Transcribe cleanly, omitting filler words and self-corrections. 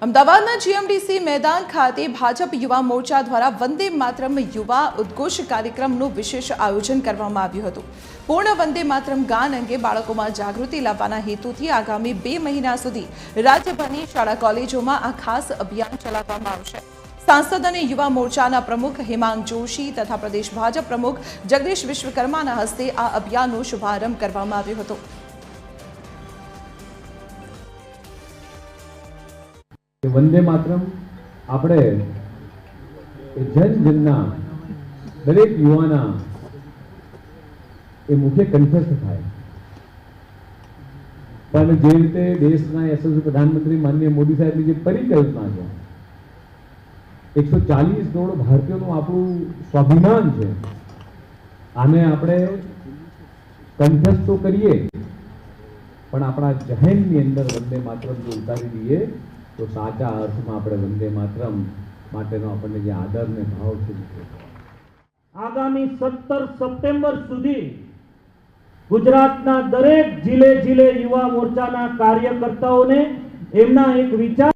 અમદાવાદના જીએમડીસી મેદાન ખાતે ભાજપ યુવા મોરચા દ્વારા વંદે માતરમ યુવા ઉદ્ઘોષ કાર્યક્રમનું વિશેષ આયોજન કરવામાં આવ્યું હતું। પૂર્ણ વંદે માતરમ ગાન અંગે બાળકોમાં જાગૃતિ લાવવાના હેતુથી આગામી 2 મહિના સુધી રાજ્યભરની શાળા કોલેજોમાં આ ખાસ અભિયાન ચલાવવામાં આવશે। सांसद અને યુવા મોરચાના પ્રમુખ હેમાંગ જોશી તથા પ્રદેશ ભાજપ પ્રમુખ જગદીશ વિશ્વકર્માના હસ્તે આ અભિયાનનો શુભારંભ કરવામાં આવ્યો હતો। वंदे मातरम આપણે જન જનના દરેક યુવાના એ મુખ્ય કંઠસ્થ થાય। પણ જે રીતે દેશના યશસ્વી પ્રધાનમંત્રી માનનીય મોદી સાહેબની જે પરિકલ્પના છે, 140 કરોડ ભારતીયોનું આપણું સ્વાભિમાન છે, આને આપણે કંઠસ્થ તો કરીએ પણ આપણા જહેનની અંદર વંદે માતરમ જો ઉતારી દઈએ तो साचा अर्थ में આપણે વંદે માતરમ માટેનો આપણને જે આદર ને ભાવ છે। આગામી 17 સપ્ટેમ્બર સુધી ગુજરાતના દરેક જિલ્લે જિલ્લે યુવા મોરચાના કાર્યકર્તાઓને એમના એક વિચાર